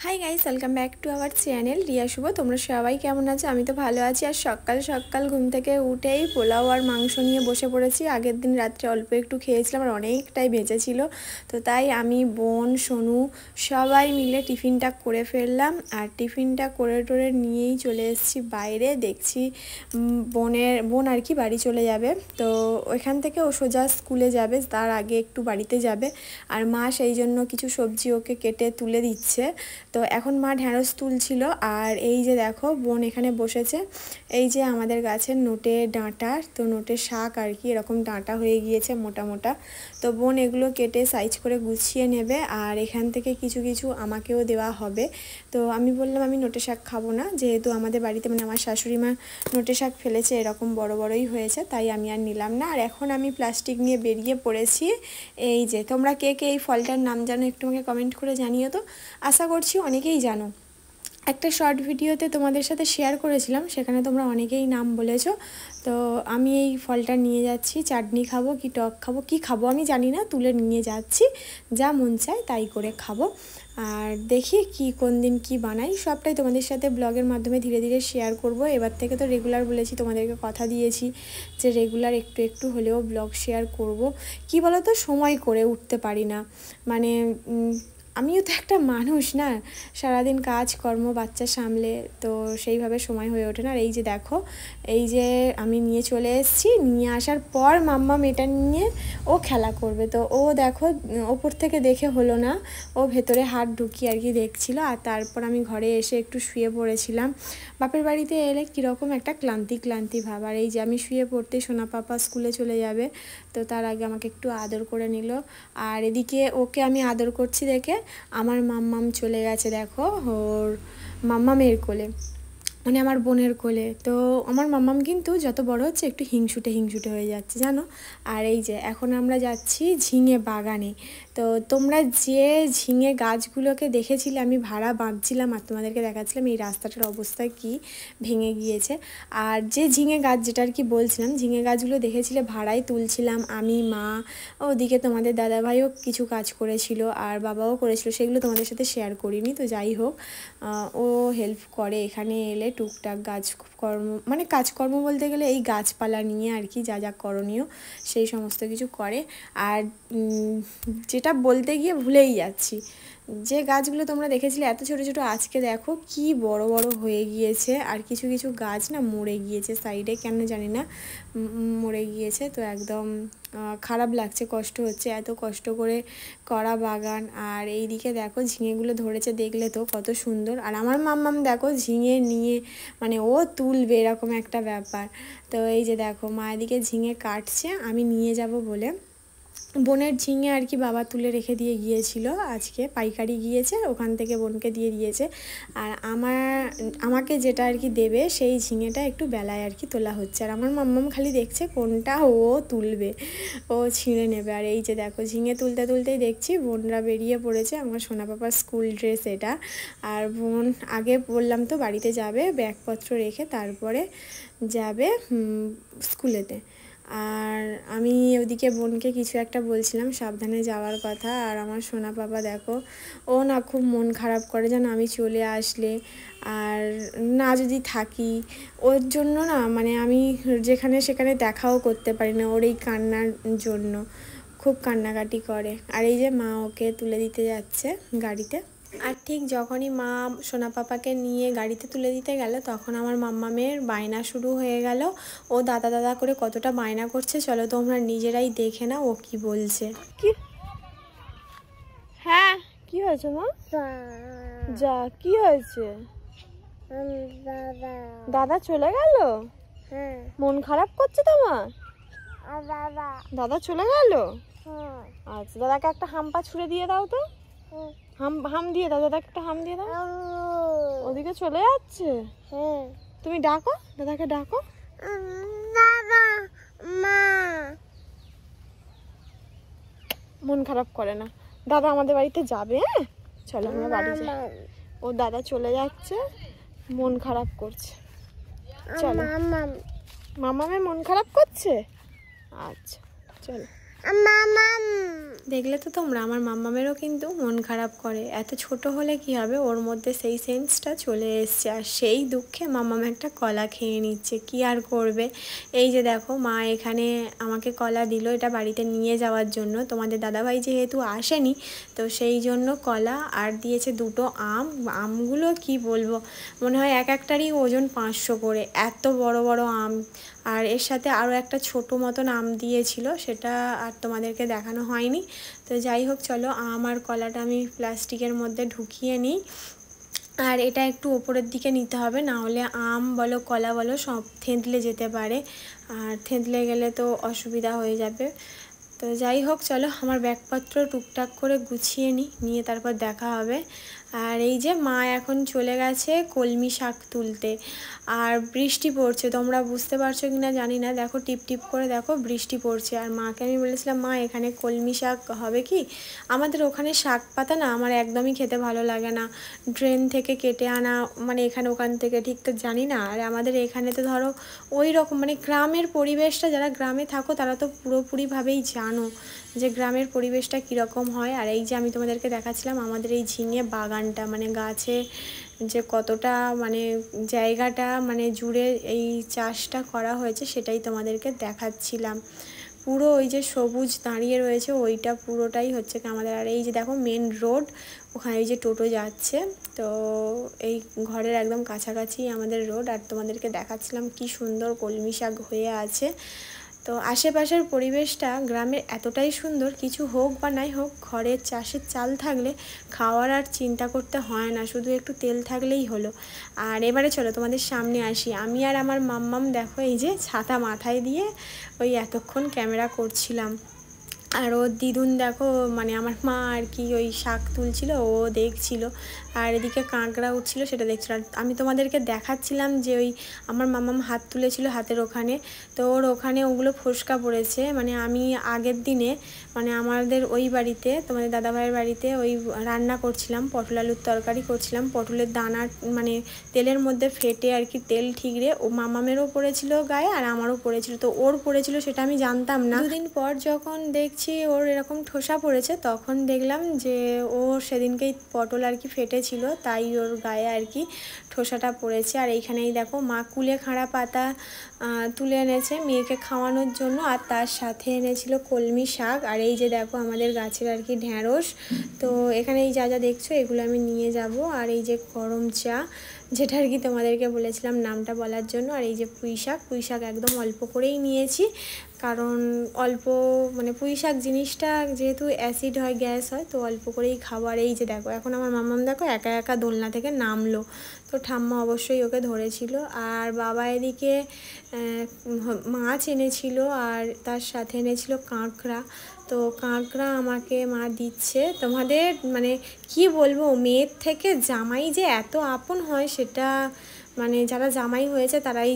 High guys, welcome back to our channel Riya Shubho. তোমরা সবাই কেমন আছো? আমি তো ভালো আছি। আর সকাল সকাল ঘুম থেকে উঠেই পোলাও আর মাংস নিয়ে বসে পড়েছি। আগের দিন রাত্রে অল্প একটু খেয়েছিলাম আর অনেকটাই বেঁচেছিল, তো তাই আমি, বোন, সোনু সবাই মিলে টিফিনটা করে ফেললাম। আর টিফিনটা করে টোরে নিয়েই চলে এসেছি বাইরে। দেখছি বোন আর কি বাড়ি চলে যাবে, তো ওইখান থেকে ও সোজা স্কুলে যাবে, তার আগে একটু বাড়িতে যাবে। আর মা সেই জন্য কিছু সবজি ওকে কেটে তুলে দিচ্ছে। তো এখন মা ঢ্যাঁড়স তুলছিল। আর এই যে দেখো বোন এখানে বসেছে। এই যে আমাদের গাছের নোটে ডাঁটা, তো নোটের শাক আর কি, এরকম ডাঁটা হয়ে গিয়েছে মোটা মোটা। তো বোন এগুলো কেটে সাইজ করে গুছিয়ে নেবে। আর এখান থেকে কিছু কিছু আমাকেও দেওয়া হবে। তো আমি বললাম আমি নোটে শাক খাবো না, যেহেতু আমাদের বাড়িতে মানে আমার শাশুড়ি মা নোটে শাক ফেলেছে, এরকম বড় বড়ই হয়েছে, তাই আমি আর নিলাম না। আর এখন আমি প্লাস্টিক নিয়ে বেরিয়ে পড়েছি। এই যে তোমরা কে কে এই ফলটার নাম জানো একটু আমাকে কমেন্ট করে জানিও। তো আশা করছি অনেকেই জানো। একটা শর্ট ভিডিওতে তোমাদের সাথে শেয়ার করেছিলাম, সেখানে তোমরা অনেকেই নাম বলেছো। তো আমি এই ফলটা নিয়ে যাচ্ছি, চাটনি খাবো কি টক খাবো কি খাবো আমি জানি না, তুলে নিয়ে যাচ্ছি, যা মন চায় তাই করে খাবো। আর দেখি কি কোন দিন কি বানাই, সবটাই তোমাদের সাথে ব্লগের মাধ্যমে ধীরে ধীরে শেয়ার করব। এবার থেকে তো রেগুলার বলেছি, তোমাদেরকে কথা দিয়েছি যে রেগুলার একটু একটু হলেও ব্লগ শেয়ার করব। কি বলো তো, সময় করে উঠতে পারি না, মানে আমিও তো একটা মানুষ না, সারাদিন কাজ কর্ম বাচ্চা সামলে, তো সেইভাবে সময় হয়ে ওঠে না। আর এই যে দেখো, এই যে আমি নিয়ে চলে এসেছি, নিয়ে আসার পর মাম্মাম এটা নিয়ে ও খেলা করবে। তো ও দেখো ওপর থেকে দেখে হলো না, ও ভেতরে হাত ঢুকিয়ে আর কি দেখছিল। আর তারপর আমি ঘরে এসে একটু শুয়ে পড়েছিলাম। বাপের বাড়িতে এলে কীরকম একটা ক্লান্তি ক্লান্তি ভাব। আর এই যে আমি শুয়ে পড়তে সোনা পাপা স্কুলে চলে যাবে, তো তার আগে আমাকে একটু আদর করে নিল। আর এদিকে ওকে আমি আদর করছি দেখে আমার মাম্মাম চলে গেছে দেখো ওর মাম্মামের কোলে, মানে আমার বোনের কোলে। তো আমার মাম্মাম কিন্তু যত বড় হচ্ছে একটু হিংসুটে হিংসুটে হয়ে যাচ্ছে জানো। আর এই যে এখন আমরা যাচ্ছি ঝিঙে বাগানে। তো তোমরা যে ঝিঙে গাছগুলোকে দেখেছিলে আমি ভাড়া বাঁধছিলাম আর তোমাদেরকে দেখাচ্ছিলাম এই রাস্তাটার অবস্থা কি ভেঙে গিয়েছে। আর যে ঝিঙে গাছ যেটা আর কি বলছিলাম, ঝিঙে গাছগুলো দেখেছিলে ভাড়ায় তুলছিলাম আমি, মা, ওদিকে তোমাদের দাদাভাইও কিছু কাজ করেছিল আর বাবাও করেছিল, সেগুলো তোমাদের সাথে শেয়ার করিনি। তো যাই হোক, ও হেল্প করে এখানে এলে টুকটাক কাজকর্ম, মানে কাজকর্ম বলতে গেলে এই গাছপালা নিয়ে আর কি, যা যা করণীয় সেই সমস্ত কিছু করে। আর যেটা বলতে গিয়ে ভুলেই যাচ্ছি, যে গাছগুলো তোমরা দেখেছিলে এত ছোট ছোট, আজকে দেখো কি বড় বড় হয়ে গিয়েছে। আর কিছু কিছু গাছ না মরে গিয়েছে সাইডে, কেন জানি না মরে গিয়েছে। তো একদম খারাপ লাগছে, কষ্ট হচ্ছে, এত কষ্ট করে করা বাগান। আর এই দিকে দেখো ঝিঙেগুলো ধরেছে, দেখলে তো কত সুন্দর। আর আমার মাম্মাম দেখো ঝিঙে নিয়ে মানে ও তুলবে এরকম একটা ব্যাপার। তো এই যে দেখো মা এদিকে ঝিঙে কাটছে, আমি নিয়ে যাব বলে। বোনের ঝিঙে আর কি বাবা তুলে রেখে দিয়ে গিয়েছিল, আজকে পাইকারি গিয়েছে, ওখান থেকে বোনকে দিয়ে দিয়েছে। আর আমাকে যেটা আর কি দেবে সেই ঝিঙেটা একটু বেলায় আর কি তোলা হচ্ছে। আর আমার মাম্মাম খালি দেখছে কোনটা ও তুলবে, ও ছিঁড়ে নেবে। আর এই যে দেখো ঝিঙে তুলতে তুলতেই দেখছি বোনরা বেরিয়ে পড়েছে, আমার সোনা পাপার স্কুল ড্রেস এটা। আর বোন আগে বললাম তো বাড়িতে যাবে, ব্যাগপত্র রেখে তারপরে যাবে স্কুলেতে। আর আমি ওদিকে বোনকে কিছু একটা বলছিলাম সাবধানে যাওয়ার কথা। আর আমার সোনা পাপা দেখো, ও না খুব মন খারাপ করে যেন আমি চলে আসলে আর না যদি থাকি, ওর জন্য না মানে আমি যেখানে সেখানে দেখাও করতে পারি না, ওর এই কান্নার জন্য খুব কান্নাকাটি করে। আর এই যে মা ওকে তুলে দিতে যাচ্ছে গাড়িতে। আর ঠিক যখনই মা সোনা পাপাকে নিয়ে গাড়িতে তুলে দিতে গেল, তখন আমার মাম্মামের বায়না শুরু হয়ে গেল। ও দাদা দাদা করে কতটা বায়না করছে, চলো তোমরা নিজেরাই দেখে নাও ও কি বলছে। কি হ্যাঁ কি হয়েছে মা? যা কি হয়েছে? দাদা চলে গেল, মন খারাপ করছে তোমার? দাদা চলে গেল, আচ্ছা দাদাকে একটা হাম্পা ছুঁড়ে দিয়ে দাও তো, হাম দিয়ে দাও, দাদাকে একটা হাম দিয়ে দাও। ওদিকে চলে যাচ্ছে, তুমি ডাকো দাদাকে, ডাকো দাদা মা। মন খারাপ করে না, দাদা আমাদের বাড়িতে যাবে, হ্যাঁ চলো আমরা বাড়ি যাই। ও দাদা চলে যাচ্ছে, মন খারাপ করছে, চলো। মামামের মন খারাপ করছে, আচ্ছা চলো। দেখলে তো তোমরা, আমার মাম্মামেরও কিন্তু মন খারাপ করে। এত ছোট হলে কি হবে, ওর মধ্যে সেই সেন্সটা চলে এসছে, আর সেই দুঃখে মাম্মাম একটা কলা খেয়ে নিচ্ছে। কি আর করবে। এই যে দেখো, মা এখানে আমাকে কলা দিল এটা বাড়িতে নিয়ে যাওয়ার জন্য। তোমাদের দাদাভাই যেহেতু আসেনি, তো সেই জন্য কলা আর দিয়েছে দুটো আম। আমগুলো কি বলবো, মনে হয় এক একটারই ওজন 500 করে, এত বড় বড় আম। আর এর সাথে আরও একটা ছোটো মতন আম দিয়েছিল, সেটা আর তোমাদেরকে দেখানো হয়নি। তো যাই হোক, চলো আম আর কলাটা আমি প্লাস্টিকের মধ্যে ঢুকিয়ে নিই। আর এটা একটু ওপরের দিকে নিতে হবে, না হলে আম বলো কলা বলো সব থেঁতলে যেতে পারে, আর থেঁতলে গেলে তো অসুবিধা হয়ে যাবে। তো যাই হোক, চলো আমার ব্যাগপত্র টুকটাক করে গুছিয়ে নিয়ে তারপর দেখা হবে। আর এই যে মা এখন চলে গেছে কলমি শাক তুলতে। আর বৃষ্টি পড়ছে, তোমরা বুঝতে পারছো কি না জানি না, দেখো টিপ টিপ করে দেখো বৃষ্টি পড়ছে। আর মাকে আমি বলেছিলাম, মা এখানে কলমি শাক হবে কি? আমাদের ওখানে শাক পাতা না আমার একদমই খেতে ভালো লাগে না, ড্রেন থেকে কেটে আনা, মানে এখানে ওখান থেকে ঠিক তো জানি না। আর আমাদের এখানে তো ধরো ওই রকম মানে গ্রামের পরিবেশটা, যারা গ্রামে থাকো তারা তো পুরোপুরিভাবেই জানো যে গ্রামের পরিবেশটা কীরকম হয়। আর এই যে আমি তোমাদেরকে দেখাচ্ছিলাম আমাদের এই ঝিঙে বাগানটা, মানে গাছে যে কতটা মানে জায়গাটা মানে জুড়ে এই চাষটা করা হয়েছে সেটাই তোমাদেরকে দেখাচ্ছিলাম। পুরো ওই যে সবুজ দাঁড়িয়ে রয়েছে ওইটা পুরোটাই হচ্ছে কি আমাদের। আর এই যে দেখো মেন রোড, ওখানে ওই যে টোটো যাচ্ছে, তো এই ঘরের একদম কাছাকাছি আমাদের রোড। আর তোমাদেরকে দেখাচ্ছিলাম কি সুন্দর কলমি শাক হয়ে আছে। তো আশেপাশের পরিবেশটা গ্রামের এতটাই সুন্দর, কিছু হোক বা নাই হোক ঘরের চাষের চাল থাকলে খাওয়ার আর চিন্তা করতে হয় না, শুধু একটু তেল থাকলেই হলো। আর এবারে চলো তোমাদের সামনে আসি, আমি আর আমার মাম্মাম দেখো এই যে ছাতা মাথায় দিয়ে ওই এতক্ষণ ক্যামেরা করছিলাম। আর ওর দিদুন দেখো, মানে আমার মা আর কি ওই শাক তুলছিল, ও দেখছিল। আর এদিকে কাঁকড়া উঠছিল সেটা দেখছিল। আর আমি তোমাদেরকে দেখাচ্ছিলাম যে ওই আমার মামাম হাত তুলেছিল হাতের ওখানে, তো ওর ওখানে ওগুলো ফোসকা পড়েছে। মানে আমি আগের দিনে মানে আমাদের ওই বাড়িতে, তোমাদের দাদাভাইয়ের বাড়িতে ওই রান্না করছিলাম, পটল আলুর তরকারি করছিলাম, পটলের দানা মানে তেলের মধ্যে ফেটে আর কি তেল ঠিকরে ও মামামেরও পড়েছিল গায়ে আর আমারও পড়েছিল। তো ওর পড়েছিল সেটা আমি জানতাম না। দুদিন পর যখন দেখছি ওর এরকম ঠোসা পড়েছে, তখন দেখলাম যে ও সেদিনকেই পটল আর কি ফেটেছিল, তাই ওর গায়ে আর কি ঠোসাটা পড়েছে। আর এইখানেই দেখো মা কুলেখাড়া পাতা তুলে এনেছে মেয়েকে খাওয়ানোর জন্য, আর তার সাথে এনেছিল কলমি শাক। আর এই যে দেখো আমাদের গাছের আর কি ঢ্যাঁড়স। তো এখানে এই যা যা দেখছো এগুলো আমি নিয়ে যাব। আর এই যে গরম চা, যেটা আর কি তোমাদেরকে বলেছিলাম নামটা বলার জন্য। আর এই যে পুঁই শাক একদম অল্প করেই নিয়েছি, কারণ অল্প মানে পুঁই শাক জিনিসটা যেহেতু অ্যাসিড হয়, গ্যাস হয়, তো অল্প করেই খাবার। এই যে দেখো এখন আমার মাম্মাম দেখো একা একা দোলনা থেকে নামলো, তো ঠাম্মা অবশ্যই ওকে ধরেছিল। আর বাবা এদিকে মাছ এনেছিল আর তার সাথে এনেছিল কাঁকড়া। তো কাঁকড়া আমাকে মা দিচ্ছে। তোমাদের মানে কি বলবো, মেয়ের থেকে জামাই যে এত আপন হয় সেটা মানে যারা জামাই হয়েছে তারাই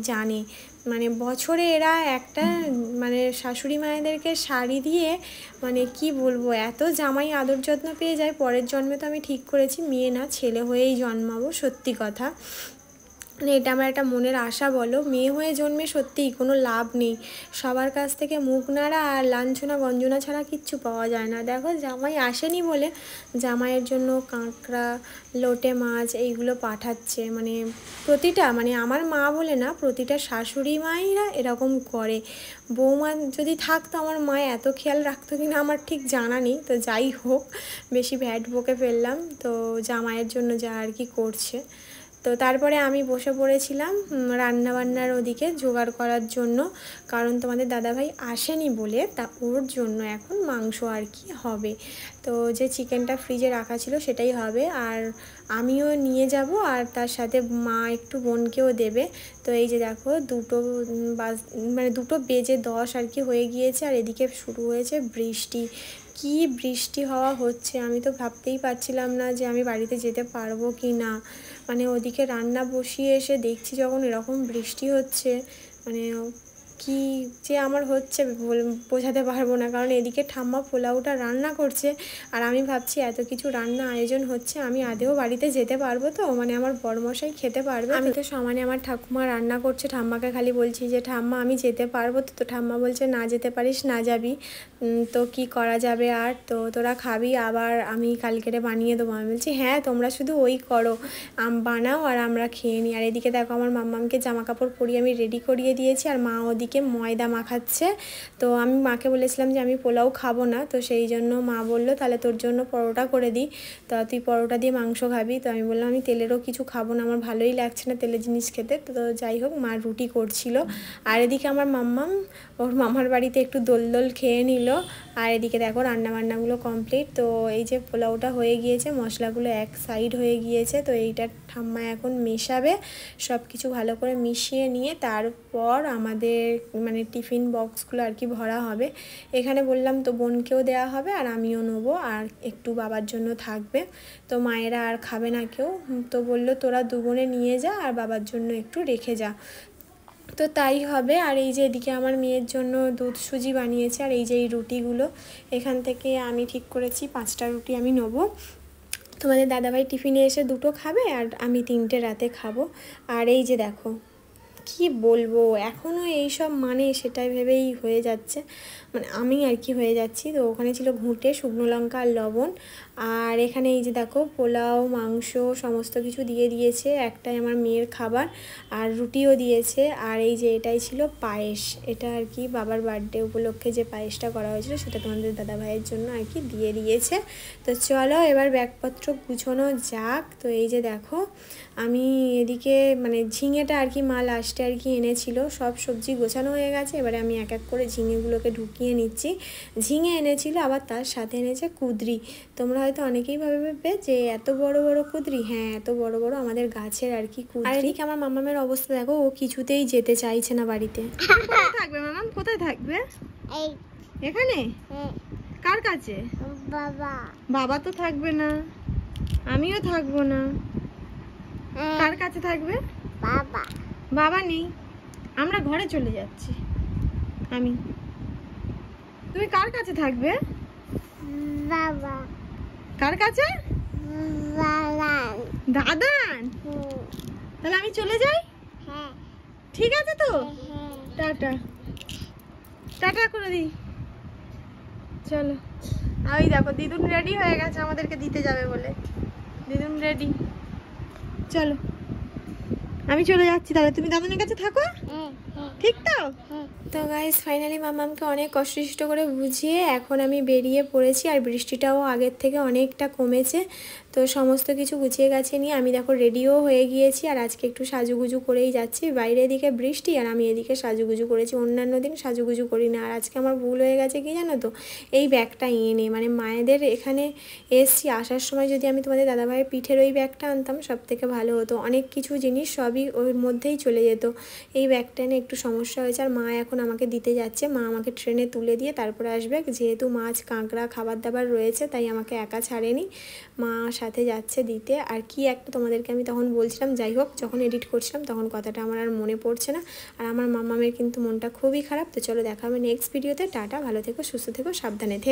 জানে। মানে বছরে এরা একটা মানে শাশুড়ি মায়েদেরকে শাড়ি দিয়ে মানে কি বলবো এত জামাই আদর যত্ন পেয়ে যায়। পরের জন্মে তো আমি ঠিক করেছি মেয়ে না ছেলে হয়েই জন্মাবো, সত্যি কথা। মানে এটা আমার একটা মনের আশা বলো, মেয়ে হয়ে জন্মে সত্যিই কোনো লাভ নেই, সবার কাছ থেকে মুখ নাড়া আর লাঞ্ছনা গঞ্জনা ছাড়া কিচ্ছু পাওয়া যায় না। দেখো জামাই আসেনি বলে জামাইয়ের জন্য কাঁকড়া, লোটে মাছ এইগুলো পাঠাচ্ছে। মানে প্রতিটা মানে আমার মা বলে না, প্রতিটা শাশুড়ি মায়েরা এরকম করে। বৌমা যদি থাকতো আমার মা এত খেয়াল রাখতো কিনা আমার ঠিক জানা নেই। তো যাই হোক, বেশি ভ্যাট বকে ফেললাম। তো জামাইয়ের জন্য যা আর কি করছে। তো তারপরে আমি বসে পড়েছিলাম রান্নাবান্নার ওদিকে জোগাড় করার জন্য, কারণ তোমাদের দাদাভাই আসেনি বলে তা ওর জন্য এখন মাংস আর কি হবে। তো যে চিকেনটা ফ্রিজে রাখা ছিল সেটাই হবে, আর আমিও নিয়ে যাব, আর তার সাথে মা একটু বোনকেও দেবে। তো এই যে দেখো মানে 2:10 আর কি হয়ে গিয়েছে, আর এদিকে শুরু হয়েছে বৃষ্টি। কি বৃষ্টি হওয়া হচ্ছে, আমি তো ভাবতেই পারছিলাম না যে আমি বাড়িতে যেতে পারবো কি না। মানে ওদিকে রান্না বসিয়ে এসে দেখছি যখন এরকম বৃষ্টি হচ্ছে, মানে কি যে আমার হচ্ছে বোঝাতে পারবো না, কারণ এদিকে ঠাম্মা পোলাওটা রান্না করছে আর আমি ভাবছি এত কিছু রান্না আয়োজন হচ্ছে, আমি আদেও বাড়িতে যেতে পারবো তো, মানে আমার বড়মশাই খেতে পারবে? আমি তো সমানে আমার ঠাকুমা রান্না করছে, ঠাম্মাকে খালি বলছি যে ঠাম্মা আমি যেতে পারবো তো? তো ঠাম্মা বলছে না যেতে পারিস না যাবি তো কি করা যাবে আর, তো তোরা খাবি আবার আমি কালকেরে বানিয়ে দেবো। আমি বলছি হ্যাঁ তোমরা শুধু ওই করো, বানাও আর আমরা খেয়ে নিই। আর এদিকে দেখো আমার মাম্মামকে জামা কাপড় পরিয়ে আমি রেডি করিয়ে দিয়েছি আর মা ওদিকে ময়দা মাখাচ্ছে। তো আমি মাকে বলেছিলাম যে আমি পোলাও খাবো না, তো সেই জন্য মা বললো তাহলে তোর জন্য পরোটা করে দিই, তো তুই পরোটা দিয়ে মাংস খাবি। তো আমি বললাম আমি তেলেরও কিছু খাবো না, আমার ভালোই লাগছে না তেলের জিনিস খেতে। তো যাই হোক মা রুটি করছিল আর এদিকে আমার মাম্মাম ওর মামার বাড়িতে একটু দোল দোল খেয়ে নিল। আর এদিকে দেখো রান্নাবান্নাগুলো কমপ্লিট। তো এই যে পোলাওটা হয়ে গিয়েছে, মশলাগুলো এক সাইড হয়ে গিয়েছে, তো এইটা ঠাম্মা এখন মেশাবে, সব কিছু ভালো করে মিশিয়ে নিয়ে তারপর আমাদের মানে টিফিন বক্সগুলো আর কি ভরা হবে। এখানে বললাম তো বোনকেও দেওয়া হবে আর আমিও নেবো, আর একটু বাবার জন্য থাকবে। তো মায়েরা আর খাবে না কেউ, তো বললো তোরা দু বোনে নিয়ে যা আর বাবার জন্য একটু রেখে যা। তো তাই হবে। আর এই যে এদিকে আমার মেয়ের জন্য দুধ সুজি বানিয়েছে, আর এই যে এই রুটিগুলো এখান থেকে আমি ঠিক করেছি 5টা রুটি আমি নেবো। তোমাদের দাদাভাই টিফিনে এসে 2টো খাবে আর আমি 3টে রাতে খাবো। আর এই যে দেখো কি বলবো, এখনও এইসব মানে সেটাই ভেবেই হয়ে যাচ্ছে, মানে আমি আর কি হয়ে যাচ্ছি। তো ওখানে ছিল ঘুঁটে, শুকনো লঙ্কা আর লবণ, আর এখানে এই যে দেখো পোলাও মাংস সমস্ত কিছু দিয়ে দিয়েছে, একটাই আমার মেয়ের খাবার, আর রুটিও দিয়েছে। আর এই যে এটাই ছিল পায়েস, এটা আর কি বাবার বার্থডে উপলক্ষে যে পায়েসটা করা হয়েছিল সেটা তোমাদের দাদাভাইয়ের জন্য আর কি দিয়ে দিয়েছে। তো চলো এবার ব্যাগপত্র গুছোনো যাক। তো এই যে দেখো আমি এদিকে মানে ঝিঙেটা আর কি মা লাস্টে আর কি এনেছিল, সব সবজি গোছানো হয়ে গেছে, এবারে আমি এক এক করে ঝিঙেগুলোকে ঢুকিয়ে নিচ্ছি। ঝিঙে এনেছিল আবার তার সাথে এনেছে কুদরি। তোমরা হয়তো অনেকেই ভাবে যে এত বড় বড় কুদরি, হ্যাঁ এত বড় বড় আমাদের গাছের আর কি কুদরি। আর এদিকে আমার মামামের অবস্থা দেখো, ও কিছুতেই যেতে চাইছে না বাড়িতে। কোথায় থাকবে মামাম, কোথায় থাকবে? এখানে? কার কাছে? বাবা। বাবা তো থাকবে না, আমিও থাকবো না। কার কাছে থাকবে? বাবা। বাবা নেই, আমরা ঘরে চলে যাচ্ছি। আমি, তুমি কার কাছে থাকবে? বাবা। কার কাছে? দাদান। দাদান? তাহলে আমি চলে যাই? হ্যাঁ। ঠিক আছে তো? হ্যাঁ। টাটা। টাটা করে দিই। চলো। ওই দেখো দিদুন রেডি হয়ে গেছে আমাদেরকে দিতে যাবে বলে। দিদুন রেডি, চলো আমি চলে যাচ্ছি, তাহলে তুমি দাদুনের কাছে থাকো। ঠিক তো? তো গাইস ফাইনালি মামামকে অনেক কষ্ট করে বুঝিয়ে এখন আমি বেরিয়ে পড়েছি, আর বৃষ্টিটাও আগের থেকে অনেকটা কমেছে। তো সমস্ত কিছু গুছিয়ে গেছে নিয়ে আমি দেখো রেডিও হয়ে গিয়েছি, আর আজকে একটু সাজুগুজু করেই যাচ্ছি। বাইরে এদিকে বৃষ্টি আর আমি এদিকে সাজুগুজু করেছি, অন্যান্য দিন সাজুগুজু করি না। আর আজকে আমার ভুল হয়ে গেছে কি জানো তো, এই ব্যাগটা এনে মানে মায়েদের এখানে এসছি, আসার সময় যদি আমি তোমাদের দাদাভাইয়ের পিঠের ওই ব্যাগটা আনতাম সব থেকে ভালো হতো, অনেক কিছু জিনিস সবই ওর মধ্যেই চলে যেত। এই ব্যাগটা এনে একটু সমস্যা হয়েছে, আর মা এখন আমাকে দিতে যাচ্ছে, মা আমাকে ট্রেনে তুলে দিয়ে তারপরে আসবে, যেহেতু মাছ কাঁকড়া খাবার দাবার রয়েছে তাই আমাকে একা ছাড়েনি, মা সাথে যাচ্ছে দিতে। আর কি একটা তোমাদেরকে আমি তখন বলছিলাম, যাই হোক যখন এডিট করছিলাম তখন কথাটা আমার আর মনে পড়ছে না। আর আমার মামামের কিন্তু মনটা খুবই খারাপ। তো চলো দেখা হবে নেক্সট ভিডিওতে, টাটা, ভালো থেকো, সুস্থ থেকো, সাবধানে থেকো।